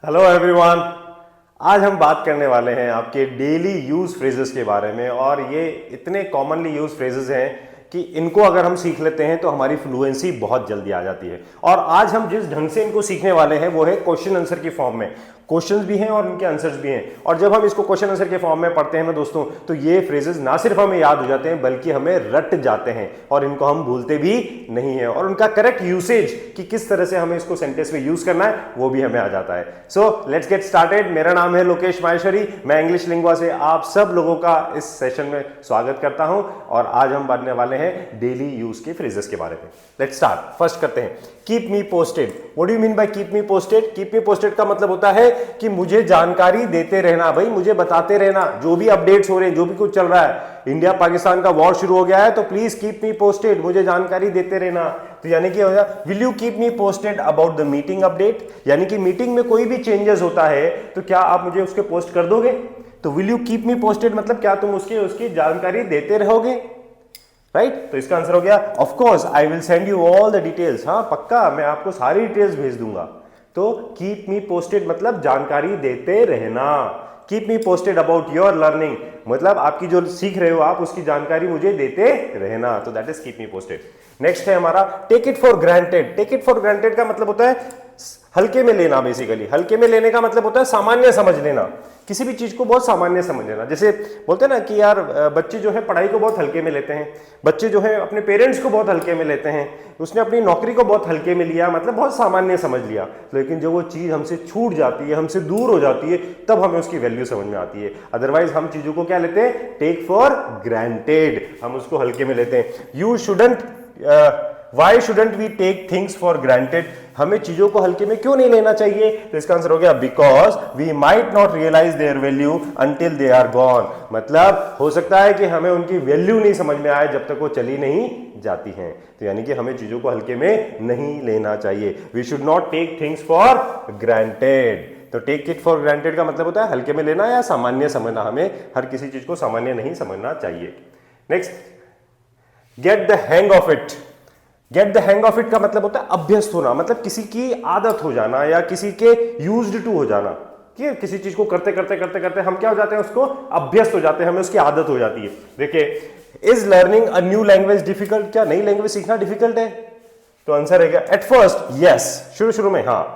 Hello everyone. आज हम बात करने वाले हैं आपके डेली यूज फ्रेजेस के बारे में, और ये इतने कॉमनली यूज फ्रेजेस हैं कि इनको अगर हम सीख लेते हैं तो हमारी फ्लुएंसी बहुत जल्दी आ जाती है। और आज हम जिस ढंग से इनको सीखने वाले हैं वो है क्वेश्चन आंसर की फॉर्म में। क्वेश्चंस भी हैं और उनके आंसर्स भी हैं, और जब हम इसको क्वेश्चन आंसर के फॉर्म में पढ़ते हैं ना दोस्तों, तो ये फ्रेजेस ना सिर्फ हमें याद हो जाते हैं बल्कि हमें रट जाते हैं और इनको हम भूलते भी नहीं है, और उनका करेक्ट यूसेज कि किस तरह से हमें इसको सेंटेंस में यूज करना है वो भी हमें आ जाता है। So let's get started. मेरा नाम है लोकेश माहेश्वरी। मैं इंग्लिश लिंगुआ से आप सब लोगों का इस सेशन में स्वागत करता हूं, और आज हम पढ़ने वाले हैं डेली यूज के फ्रेजेस के बारे में। Let's start. फर्स्ट करते हैं keep me posted. What do you mean by keep me posted? Keep me posted का मतलब होता है कि मुझे जानकारी देते रहना, भाई मुझे बताते रहना जो भी अपडेट्स हो रहे हैं, जो भी कुछ चल रहा है। इंडिया पाकिस्तान का वॉर शुरू हो गया है तो प्लीज कीप मी पोस्टेड, मुझे जानकारी देते रहना। तो यानी कि will you keep me posted about the meeting update, यानी कि मीटिंग में कोई भी चेंजेस होता है तो क्या आप मुझे उसके पोस्ट कर दोगे? तो will you keep me posted मतलब क्या तुम उसकी जानकारी देते रहोगे, राइट? तो इसका आंसर हो गया of course I will send you all the details. हाँ पक्का, मैं आपको सारी डिटेल्स भेज दूंगा। तो कीप मी पोस्टेड मतलब जानकारी देते रहना। Keep me posted about your learning मतलब आपकी जो सीख रहे हो आप उसकी जानकारी मुझे देते रहना। तो that is keep me posted. Next है हमारा take it for granted. Take it for granted का मतलब होता है हल्के में लेना। बेसिकली हल्के में लेने का मतलब होता है सामान्य समझ लेना, किसी भी चीज को बहुत सामान्य समझ लेना। जैसे बोलते हैं ना कि यार बच्चे जो है पढ़ाई को बहुत हल्के में लेते हैं, बच्चे जो है अपने पेरेंट्स को बहुत हल्के में लेते हैं, उसने अपनी नौकरी को बहुत हल्के में लिया, मतलब बहुत सामान्य समझ लिया। लेकिन जब वो चीज हमसे छूट जाती है, हमसे दूर हो जाती है, तब हमें उसकी वैल्यू समझ में आती है। अदरवाइज हम चीजों को क्या लेते हैं? टेक फॉर ग्रांटेड, हम उसको हल्के में लेते हैं। You shouldn't why shouldn't we take things for granted, हमें चीजों को हल्के में क्यों नहीं लेना चाहिए? तो इसका आंसर हो गया because we might not realise their value until they are gone. मतलब हो सकता है कि हमें उनकी वैल्यू नहीं समझ में आए जब तक वो चली नहीं जाती हैं। तो यानी कि हमें चीजों को हल्के में नहीं लेना चाहिए। We should not take things for granted. तो टेक इट फॉर ग्रांटेड का मतलब होता है हल्के में लेना या सामान्य समझना। हमें हर किसी चीज को सामान्य नहीं समझना चाहिए। Next, get the hang of it. Get the hang of it का मतलब होता है अभ्यस्त होना, मतलब किसी की आदत हो जाना या किसी के यूज्ड टू हो जाना। कि किसी चीज को करते करते करते करते हम क्या हो जाते हैं? उसको अभ्यस्त हो जाते हैं, हमें उसकी आदत हो जाती है। देखिए, is learning a new language difficult? क्या नई लैंग्वेज सीखना डिफिकल्ट है? तो आंसर है क्या? एट फर्स्ट यस, शुरू शुरू में हाँ,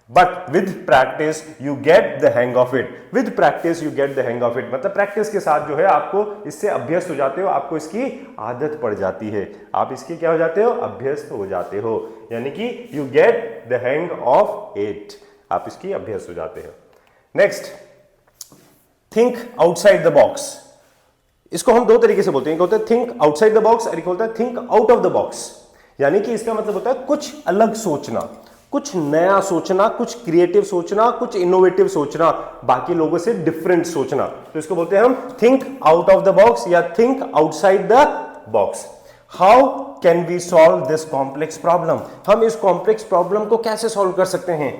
but with practice you get the hang of it. With practice you get the hang of it मतलब प्रैक्टिस के साथ जो है आपको इससे अभ्यस्त हो जाते हो, आपको इसकी आदत पड़ जाती है, आप इसकी क्या हो जाते हो? अभ्यस्त हो जाते हो। यानी कि you get the hang of it, आप इसकी अभ्यस्त हो जाते हो। Next, think outside the box. इसको हम दो तरीके से बोलते हैं, एक होता है थिंक आउटसाइड द बॉक्स और एक होता है think out of the box. यानी कि इसका मतलब होता है कुछ अलग सोचना, कुछ नया सोचना, कुछ क्रिएटिव सोचना, कुछ इनोवेटिव सोचना, बाकी लोगों से डिफरेंट सोचना। तो इसको बोलते हैं हम think out of the box या think outside the box. How can we solve this complex problem? हम इस कॉम्प्लेक्स प्रॉब्लम को कैसे सॉल्व कर सकते हैं?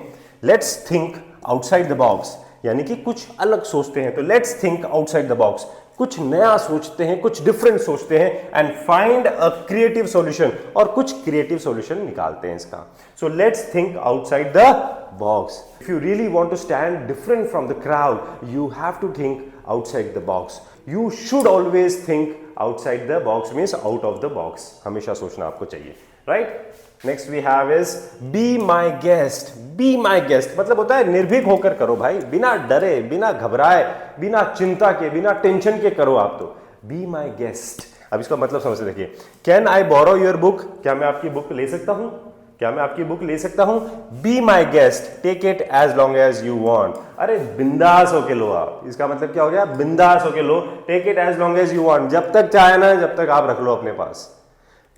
Let's think outside the box, यानी कि कुछ अलग सोचते हैं। तो let's think outside the box, कुछ नया सोचते हैं, कुछ डिफरेंट सोचते हैं, and find a creative solution, और कुछ क्रिएटिव सॉल्यूशन निकालते हैं इसका। So let's think outside the box. If you really want to stand different from the crowd, you have to think outside the box. You should always think outside the box means out of the box, हमेशा सोचना आपको चाहिए, right? Next we have is be my guest. Be my guest मतलब होता है निर्भीक होकर करो भाई, बिना डरे, बिना घबराए, बिना चिंता के, बिना टेंशन के करो आप। तो बी माई गेस्ट, अब इसका मतलब समझ देखिए, can I borrow your book? क्या मैं आपकी बुक ले सकता हूं? क्या मैं आपकी बुक ले सकता हूं? Be my guest, take it as long as you want. अरे बिंदास होके लो आप, इसका मतलब क्या हो गया? बिंदास होके लो, take it as long as you want. जब तक चाहे ना, जब तक आप रख लो अपने पास,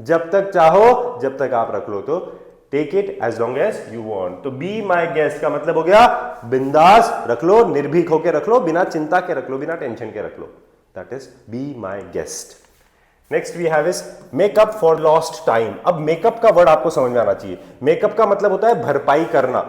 जब तक चाहो जब तक आप रख लो। तो take it as long as you want. तो बी माई गेस्ट का मतलब हो गया बिंदास रख लो, निर्भीक होकर रख लो, बिना चिंता के रख लो, बिना टेंशन के रख लो। That is be my guest. Next we have is makeup for lost time. अब मेकअप का वर्ड आपको समझ में आना चाहिए। मेकअप का मतलब होता है भरपाई करना।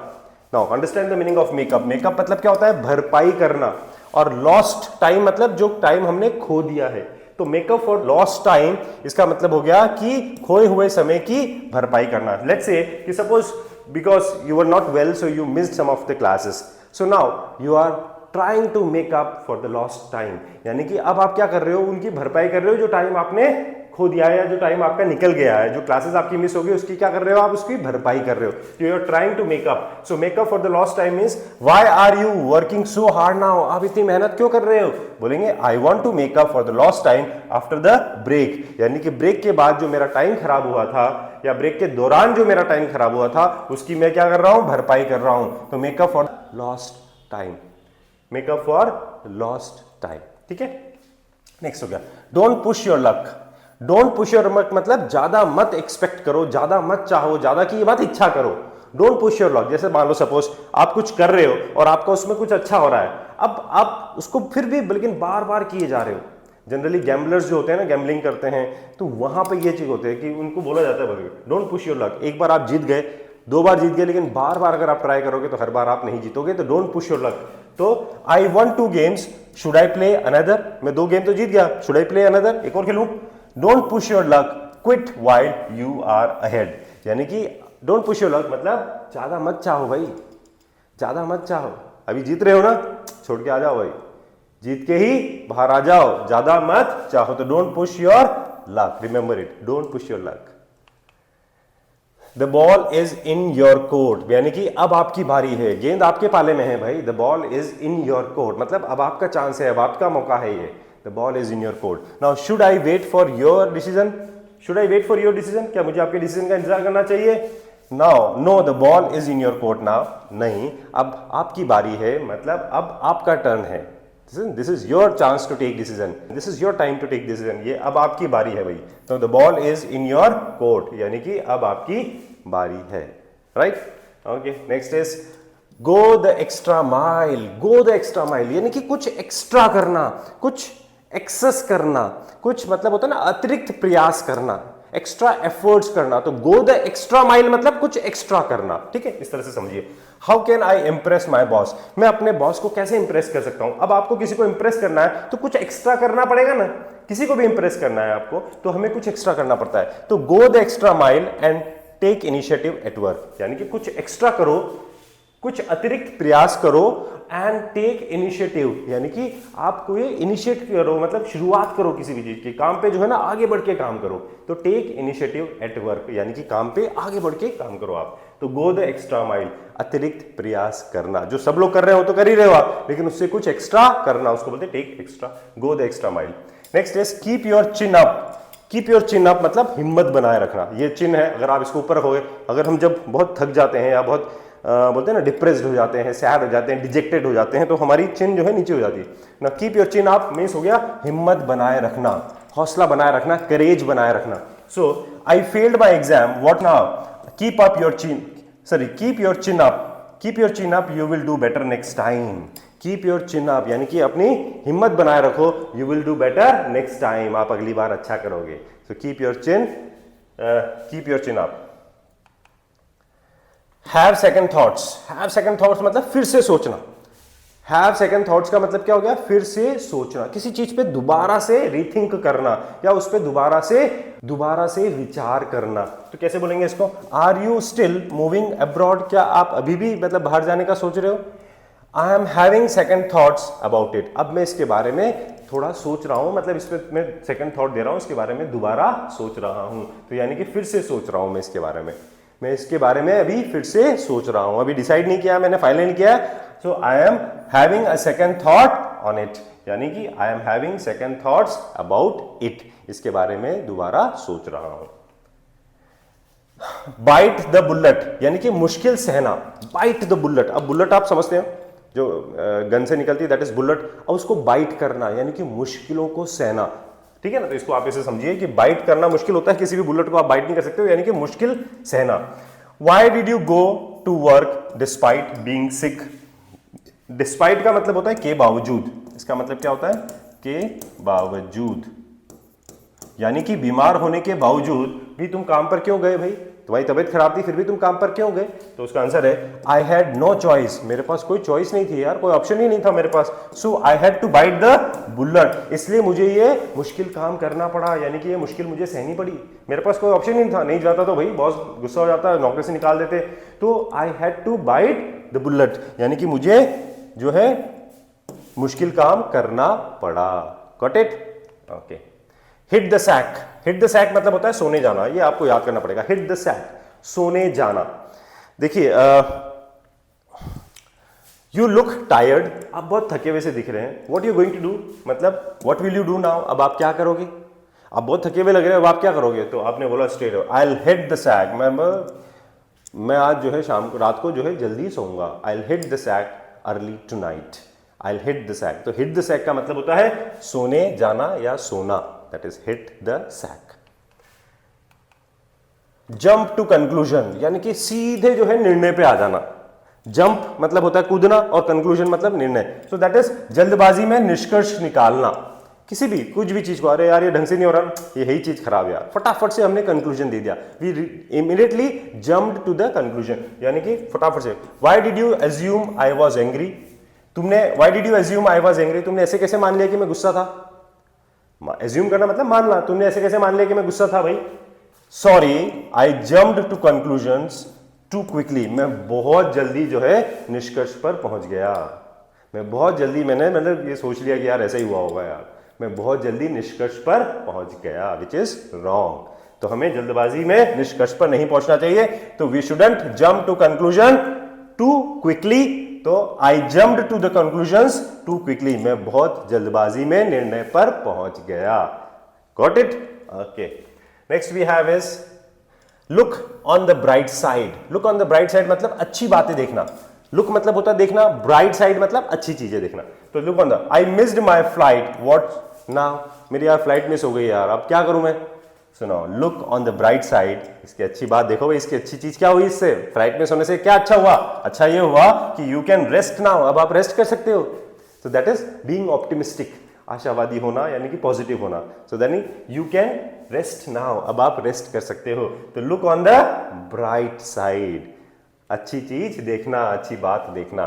Now understand the meaning of makeup. Makeup मतलब क्या होता है? भरपाई करना। और लॉस्ट टाइम मतलब जो टाइम हमने खो दिया है। तो मेकअप फॉर लॉस्ट टाइम इसका मतलब हो गया कि खोए हुए समय की भरपाई करना। लेट्स से कि suppose because you were not well so you missed some of the classes, so now you are trying to make up for the lost time, यानी कि अब आप क्या कर रहे हो, उनकी भरपाई कर रहे हो जो टाइम आपने खो दिया है या जो टाइम आपका निकल गया है, जो क्लासेस आपकी मिस हो गई उसकी क्या कर रहे हो आप, उसकी भरपाई कर रहे हो। You are trying to make up. So make up for the lost time means why are you working so hard now, आप इतनी मेहनत क्यों कर रहे हो। बोलेंगे I want to make up for the lost time after the break, यानी कि ब्रेक के बाद जो मेरा टाइम खराब हुआ था या ब्रेक के दौरान जो मेरा टाइम खराब हुआ था उसकी मैं क्या कर रहा हूं, भरपाई कर रहा हूं। तो makeup for lost time, makeup for lost time, ठीक है। नेक्स्ट हो गया don't push your luck. Don't push your luck मतलब ज्यादा मत एक्सपेक्ट करो, ज्यादा मत चाहो, ज्यादा की मत इच्छा करो। डोंट पुश योर लक, जैसे मान लो सपोज आप कुछ कर रहे हो और आपका उसमें कुछ अच्छा हो रहा है, अब आप उसको फिर भी लेकिन बार बार किए जा रहे हो। जनरली गैम्बलर्स जो होते हैं ना, गैम्बलिंग करते हैं, तो वहां पे ये चीज होती है कि उनको बोला जाता है डोंट पुश योर लक। एक बार आप जीत गए, 2 बार जीत गए, लेकिन बार बार अगर आप ट्राई करोगे तो हर बार आप नहीं जीतोगे, तो डोंट पुश योर लक। तो I want 2 games, should I play another, मैं 2 गेम तो जीत गया, शुड आई प्ले अनदर, एक और खेलूं। Don't push your luck, quit while you are ahead, यानी कि डोंट पुश योर लक मतलब ज्यादा मत चाहो भाई, ज्यादा मत चाहो, अभी जीत रहे हो ना, छोड़ के आ जाओ भाई, जीत के ही बाहर आ जाओ, ज्यादा मत चाहो। तो don't push your luck, remember it, don't push your luck. The ball is in your court, यानी कि अब आपकी बारी है, गेंद आपके पाले में है भाई। The ball is in your court मतलब अब आपका चांस है, अब आपका मौका है ये। The ball is in your court. Now should I wait for your decision, should I wait for your decision, क्या मुझे आपके डिसीजन का इंतजार करना चाहिए। Now no the ball is in your court now, नहीं, अब आपकी बारी है, मतलब अब आपका टर्न है। This is your chance to take decision, this is your time to take decision, ये अब आपकी बारी है भाई। तो the ball is in your court, यानी कि अब आपकी बारी है, right. Okay, next is go the extra mile. Go the extra mile यानी कि कुछ एक्स्ट्रा करना, कुछ एक्सेस करना, कुछ मतलब होता है ना अतिरिक्त प्रयास करना, एक्स्ट्रा एफर्ट्स करना। तो गो द एक्स्ट्रा माइल मतलब कुछ एक्स्ट्रा करना, ठीक है, इस तरह से समझिए। How can I Impress my boss, मैं अपने बॉस को कैसे इंप्रेस कर सकता हूं। अब आपको किसी को इंप्रेस करना है तो कुछ एक्स्ट्रा करना पड़ेगा ना, किसी को भी इंप्रेस करना है आपको तो हमें कुछ एक्स्ट्रा करना पड़ता है। तो go the extra mile and take initiative at work, यानी कि कुछ एक्स्ट्रा करो, कुछ अतिरिक्त प्रयास करो, एंड टेक इनिशिएटिव यानी कि आप कोई इनिशिएट करो, मतलब शुरुआत करो किसी भी चीज के काम पे, जो है ना आगे बढ़ के काम करो। तो टेक इनिशिएटिव एट वर्क यानी कि काम पे आगे बढ़ के काम करो आप। तो गो द एक्स्ट्रा माइल, अतिरिक्त प्रयास करना, जो सब लोग कर रहे हो तो कर ही रहे हो आप, लेकिन उससे कुछ एक्स्ट्रा करना, उसको बोलते हैं take extra, go the extra mile. Next is keep your chin up. Keep your chin up मतलब हिम्मत बनाए रखना। ये चिन है, अगर आप इसको ऊपर रखोगे, अगर हम जब बहुत थक जाते हैं या बहुत बोलते हैं ना डिप्रेस्ड हो जाते हैं, सैड हो जाते हैं, डिजेक्टेड हो जाते हैं, तो हमारी चिन जो है नीचे हो जाती है ना। Keep your chin up means हो गया हिम्मत बनाए रखना, हौसला बनाए रखना, करेज बनाए रखना। So I failed my exam, what now, keep up your chin, sorry keep your chin up, keep your chin up, you will do better next time. Keep your chin up यानी कि अपनी हिम्मत बनाए रखो, you will do better next time, आप अगली बार अच्छा करोगे। So keep your chin, keep your chin up. Have second thoughts, have second thoughts मतलब फिर से सोचना। हैव सेकंड थॉट्स का मतलब क्या हो गया, फिर से सोचना, किसी चीज पे दोबारा से रीथिंक करना या उस पे दोबारा से विचार करना। तो कैसे बोलेंगे इसको, are you still moving abroad, क्या आप अभी भी मतलब बाहर जाने का सोच रहे हो। आई am having second thoughts about it, अब मैं इसके बारे में थोड़ा सोच रहा हूं, मतलब इस पे मैं सेकंड थॉट दे रहा हूं, इसके बारे में दोबारा सोच रहा हूं। तो यानी कि फिर से सोच रहा हूं मैं इसके बारे में, मैं इसके बारे में अभी फिर से सोच रहा हूं, अभी डिसाइड नहीं किया मैंने, फाइनल नहीं किया। So I am having a second thought on it, यानी कि I am having second thoughts about it, इसके बारे में दोबारा सोच रहा हूं। बाइट द बुलेट यानी कि मुश्किल सहना, बाइट द बुलेट, अब बुलेट आप समझते हैं जो गन से निकलती है, दैट इज बुलेट। अब उसको बाइट करना यानी कि मुश्किलों को सहना, ठीक है ना। तो इसको आप ऐसे समझिए कि बाइट करना मुश्किल होता है, किसी भी बुलेट को आप बाइट नहीं कर सकते हो, यानी कि मुश्किल सहना। Why did you go to work despite being sick, despite का मतलब होता है के बावजूद, इसका मतलब क्या होता है, के बावजूद, यानी कि बीमार होने के बावजूद भी तुम काम पर क्यों गए भाई, तुम्हारी तबीयत खराब थी फिर भी तुम काम पर क्यों गए। तो उसका आंसर है आई हैड नो चॉइस, मेरे पास कोई चॉइस नहीं थी यार, कोई ऑप्शन ही नहीं था मेरे पास। So I had to bite the bullet, इसलिए मुझे ये मुश्किल काम करना पड़ा, यानी कि ये मुश्किल मुझे सहनी पड़ी, मेरे पास कोई ऑप्शन नहीं था, नहीं जाता तो भाई बॉस गुस्सा हो जाता, नौकरी से निकाल देते। तो I had to bite the bullet यानी कि मुझे जो है मुश्किल काम करना पड़ा। Got it? Okay. Hit the sack, hit the sack मतलब होता है सोने जाना, ये आपको याद करना पड़ेगा। हिट द सैक, सोने जाना। देखिए यू लुक टायर्ड, आप बहुत थके हुए से दिख रहे हैं। What you going to do, मतलब what will you do now, अब आप क्या करोगे? आप बहुत थके हुए लग रहे हो, अब आप क्या करोगे? तो आपने बोला straight, I will hit the sack, मैं आज जो है शाम को, रात को जो है जल्दी सोऊंगा। I will hit the sack early tonight, I will hit the sack. तो हिट द सैक का मतलब होता है सोने जाना या सोना, that is hit the sack. Jump to conclusion, यानी कि सीधे जो है निर्णय पे आ जाना। जंप मतलब होता है कूदना और कंक्लूजन मतलब निर्णय। सो दैट इज जल्दबाजी में निष्कर्ष निकालना किसी भी कुछ भी चीज को। अरे यार ये ढंग से नहीं हो रहा, ये यही चीज खराब यार, फटाफट से हमने कंक्लूजन दे दिया। We immediately jumped to the conclusion, यानी कि फटाफट से। Why did you assume I was angry, तुमने why did you assume I was angry, तुमने ऐसे कैसे मान लिया कि मैं गुस्सा था? एज्यूम करना मतलब मानना। तुमने ऐसे कैसे मान लिया कि मैं गुस्सा था भाई? Sorry I jumped to conclusions too quickly, मैं बहुत जल्दी जो है निष्कर्ष पर पहुंच गया। मैं बहुत जल्दी, मैंने मतलब ये सोच लिया कि यार ऐसा ही हुआ होगा यार, मैं बहुत जल्दी निष्कर्ष पर पहुंच गया, विच इज रॉन्ग। तो हमें जल्दबाजी में निष्कर्ष पर नहीं पहुंचना चाहिए। तो we shouldn't jump to conclusion too quickly. तो I jumped to the conclusions too quickly, मैं बहुत जल्दबाजी में निर्णय पर पहुंच गया। Got it? Okay. Next we have is look on the bright side. Look on the bright side मतलब अच्छी बातें देखना। लुक मतलब होता है देखना, ब्राइट साइड मतलब अच्छी चीजें देखना। तो look on the, I missed my flight, what now, मेरी यार फ्लाइट मिस हो गई यार, अब क्या करूं मैं? सुनो, look on the bright side, इसकी अच्छी बात देखो भाई, इसकी अच्छी चीज क्या हुई इससे? फ्लाइट मिस होने से क्या अच्छा हुआ? अच्छा ये हुआ कि यू कैन रेस्ट नाउ, अब आप रेस्ट कर सकते हो। तो दैट इज बीइंग ऑप्टिमिस्टिक, आशावादी होना यानी कि पॉजिटिव होना। So then you can rest now, अब आप रेस्ट कर सकते हो। तो look on the bright side, अच्छी चीज देखना, अच्छी बात देखना।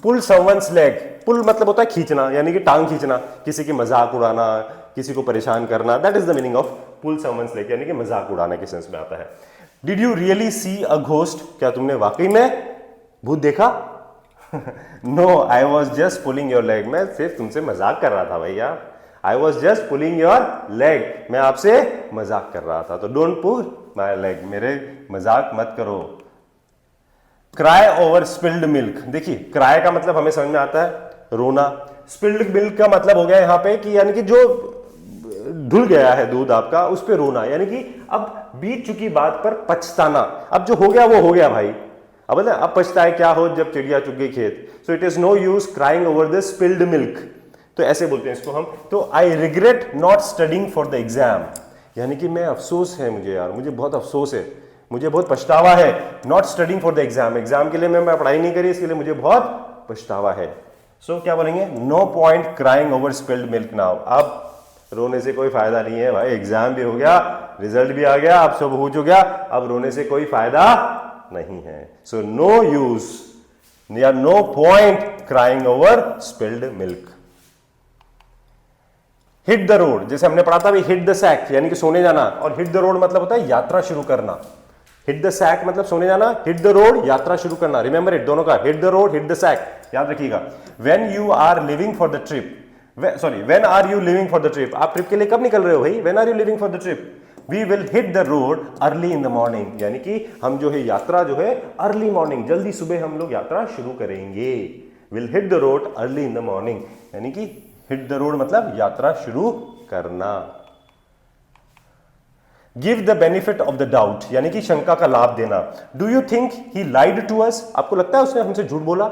पुल समवन्स लेग, पुल मतलब होता है खींचना, यानी कि टांग खींचना, किसी की मजाक उड़ाना, किसी को परेशान करना, that is the meaning of pull someone's leg, यानी कि मजाक उड़ाने के सेंस में आता है। Did you really see a ghost, क्या तुमने वाकई में भूत देखा? No, I was just pulling your leg, मैं सिर्फ तुमसे मजाक कर रहा था भैया। I was just pulling your leg, मैं आपसे मजाक कर रहा था। तो डोंट पुल माई लेग, मेरे मजाक मत करो। क्राई ओवर स्पिल्ड मिल्क, देखिए क्राई का मतलब हमें समझ में आता है रोना। स्पिल्ड मिल्क का मतलब हो गया यहां पे कि यानी कि जो धुल गया है दूध आपका, उस पे रोना, यानी कि अब बीत चुकी बात पर पछताना। अब जो हो गया वो हो गया भाई, अब पछताए क्या हो जब चिड़िया चुग गई खेत। So it is no use crying over the spilled milk, तो ऐसे बोलते हैं इसको हम। तो I regret not studying for the exam, यानी कि मैं अफसोस है मुझे यार, मुझे बहुत अफसोस है, मुझे बहुत पछतावा है। Not studying for the exam, exam के लिए मैं पढ़ाई नहीं करी, इसके लिए मुझे बहुत पछतावा है। सो क्या बोलेंगे? No point crying over spilled milk now, अब रोने से कोई फायदा नहीं है भाई, एग्जाम भी हो गया, रिजल्ट भी आ गया, अब सब हो चुका, अब रोने से कोई फायदा नहीं है। सो नो यूज या no point crying over spilled milk. Hit the road, जैसे हमने पढ़ा था भी हिट द सैक यानी कि सोने जाना, और हिट द रोड मतलब होता है यात्रा शुरू करना। हिट द सैक मतलब सोने जाना, हिट द रोड यात्रा शुरू करना। रिमेंबर इट, दोनों का, hit the road, hit the sack, याद रखिएगा। When you are leaving for the trip, when are you leaving for the trip, आप ट्रिप के लिए कब निकल रहे हो भाई? When are you leaving for the trip? We will hit the road early in the morning, यानी कि हम जो है यात्रा जो है अर्ली मॉर्निंग, जल्दी सुबह हम लोग यात्रा शुरू करेंगे। Will hit the road early in the morning, यानी कि हिट द रोड मतलब यात्रा शुरू करना। Give the benefit of the doubt, यानी कि शंका का लाभ देना। Do you think he lied to us, आपको लगता है उसने हमसे झूठ बोला?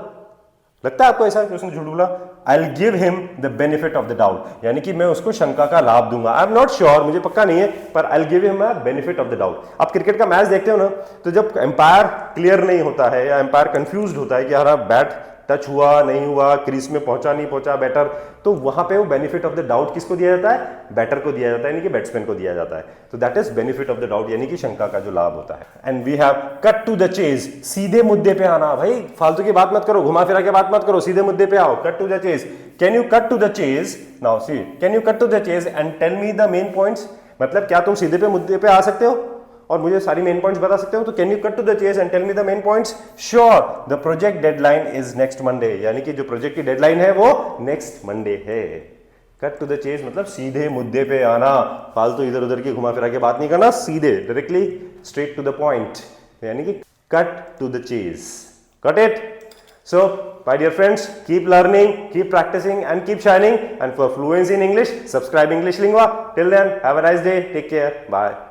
लगता है आपको ऐसा कि उसने झूठ बोला? I will give him the benefit of the doubt, यानी कि मैं उसको शंका का लाभ दूंगा। आई एम नॉट श्योर, मुझे पक्का नहीं है, पर I will give him a benefit of the doubt. आप क्रिकेट का मैच देखते हो ना, तो जब एम्पायर क्लियर नहीं होता है या एम्पायर कंफ्यूज्ड होता है कि यार बैट टच हुआ नहीं हुआ, क्रीज में पहुंचा नहीं पहुंचा बैटर, तो वहां पे वो बेनिफिट ऑफ द डाउट किसको दिया जाता है? बैटर को दिया जाता है, यानी कि बैट्समैन को दिया जाता है। तो that is benefit of the doubt, यानी कि शंका का जो लाभ होता है। And we have cut to the chase, सीधे मुद्दे पे आना। भाई फालतू की बात मत करो, घुमा फिरा के बात मत करो, सीधे मुद्दे पे आओ। Cut to the chase, can you cut to the chase now, see can you cut to the chase and tell me the main points, मतलब क्या तुम सीधे पे मुद्दे पे आ सकते हो और मुझे सारी मेन पॉइंट्स बता सकते हो, तो can you cut to the chase and tell me the main points? Sure, the project deadline is next Monday, यानी कि जो प्रोजेक्ट की डेडलाइन है वो नेक्स्ट मंडे है। कट टू द चेस मतलब सीधे मुद्दे पे आना, फालतू इधर उधर की घुमा फिरा के बात नहीं करना, सीधे directly straight to the point, यानी कि cut to the chase. Got it? So, my dear friends, keep learning, keep practicing and keep shining, and for fluency in English, subscribe English Lingua. Till then, have a nice day, take care, bye.